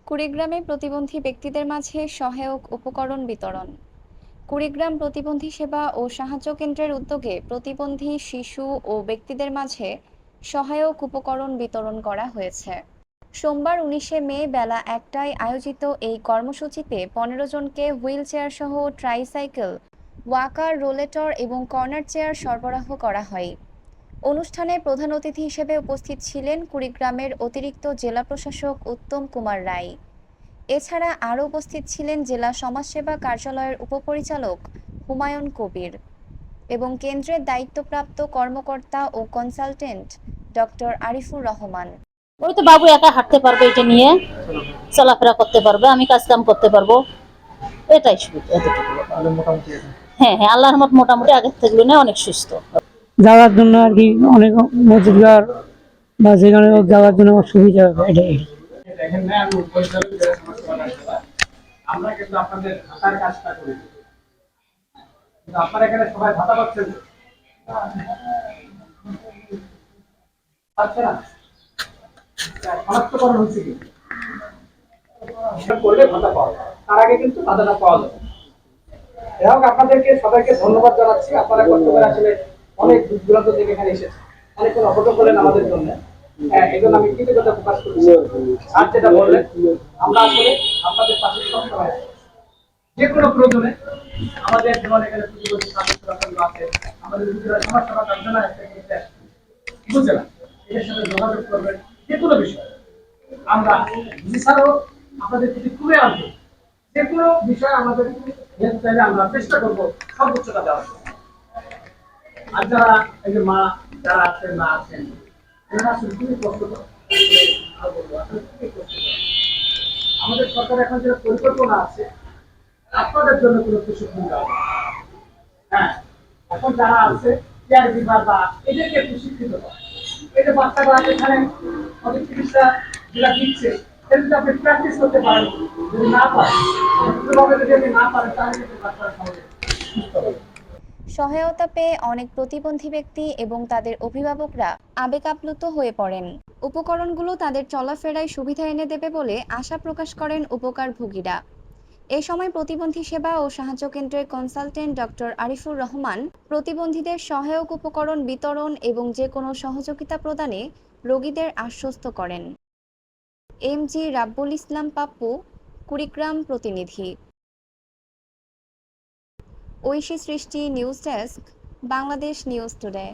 কুড়িগ্রামে প্রতিবন্ধী ব্যক্তিদের মাঝে সহায়ক উপকরণ বিতরণ। কুড়িগ্রাম প্রতিবন্ধী সেবা ও সাহায্য কেন্দ্রের উদ্যোগে প্রতিবন্ধী শিশু ও ব্যক্তিদের মাঝে সহায়ক উপকরণ বিতরণ করা হয়েছে। সোমবার ১৯শে মে বেলা ১টায় আয়োজিত এই কর্মসূচিতে ১৫ জনকে হুইল চেয়ার সহ ট্রাইসাইকেল, ওয়াকার, রোলেটর এবং কর্নার চেয়ার সরবরাহ করা হয়। অনুষ্ঠানে প্রধান অতিথি হিসেবে উপস্থিত ছিলেন কুড়িগ্রামের অতিরিক্ত জেলা প্রশাসক উত্তম কুমার রায়। এছাড়া আরও উপস্থিত ছিলেন জেলা সমাজসেবা কার্যালয়ের উপপরিচালক হুমায়ুন কবির এবং কেন্দ্রের দায়িত্বপ্রাপ্ত কর্মকর্তা ও কনসালটেন্ট ডক্টর আরিফুর রহমান। ওই তো বাবু একা হাঁটতে পারবে, এটা নিয়ে চলাফেরা করতে পারবে, আমি কাজ কাম করতে পারবো, এটাই সুবিধা। হ্যাঁ হ্যাঁ, আল্লাহর রহমত মোটামুটি আগের থেকে অনেক সুস্থ। যাওয়ার জন্য আর কি অনেক মজুদার বা যেখানে যাওয়ার জন্য সুবিধা হবে এটাই। আমরা কিন্তু আপনাদের ভাতার কাজটা করি, কিন্তু আপনারা এখানে সবাই ভাতা পাচ্ছেন পাচ্ছে না। শনাক্তকরণ হচ্ছে কি করলে ভাতা পাওয়া যায়, তার আগে কিন্তু ভাতাটা পাওয়া যাবে। যাই হোক, আপনাদেরকে সবাইকে ধন্যবাদ জানাচ্ছি। আপনারা কষ্ট করে আসলে অনেক দূর দূরান্ত থেকে এখানে এসেছেন, অনেকক্ষণ অপেক্ষা করলেন আমাদের জন্য। এই জন্য আমি কৃতজ্ঞতা প্রকাশ করছি। আর যেটা বললেন, আমরা আসলে আপনাদের পাশে সবসময় আছি। যে কোনো প্রয়োজনে আমাদের যেমন এখানে প্রতিবন্ধী সদস্য আছে, আমাদের সমাজ সেবা কার্যালয় বুঝছে না, এর সাথে যোগাযোগ করবেন। যে কোনো বিষয় আমরা এছাড়াও আপনাদের প্রতি খুবই আনবো। যে কোনো বিষয়ে আমাদের হেল্প চাইলে আমরা চেষ্টা করবো সর্বোচ্চটা দেওয়ার জন্য। আর যারা এই যে মা যারা আছেন না আছেন, এরা আসলে খুবই কষ্ট করে। আমাদের সরকার এখন যে পরিকল্পনা আছে আপনাদের জন্য কোনো প্রশিক্ষণ দেওয়া। হ্যাঁ, এখন যারা আছে চেয়ার বিভাগ বা এদেরকে প্রশিক্ষিত করা, এই যে বাচ্চারা এখানে অনেক চিকিৎসা যেটা দিচ্ছে সেটা আপনি প্র্যাকটিস করতে পারেন। যদি না পারেন, যদি আপনি না পারেন তাহলে কিন্তু বাচ্চারা সহজে সুস্থ হবে। সহায়তা পেয়ে অনেক প্রতিবন্ধী ব্যক্তি এবং তাদের অভিভাবকরা আবেগ আপ্লুত হয়ে পড়েন। উপকরণগুলো তাদের চলাফেরায় সুবিধা এনে দেবে বলে আশা প্রকাশ করেন উপকারভোগীরা। এ সময় প্রতিবন্ধী সেবা ও সাহায্য কেন্দ্রের কনসালটেন্ট ডক্টর আরিফুর রহমান প্রতিবন্ধীদের সহায়ক উপকরণ বিতরণ এবং যে কোনো সহযোগিতা প্রদানে রোগীদের আশ্বস্ত করেন। এম.জি. রাব্বুল ইসলাম পাপ্পু, কুড়িগ্রাম প্রতিনিধি। ঐশী সৃষ্টি, news desk, Bangladesh news today.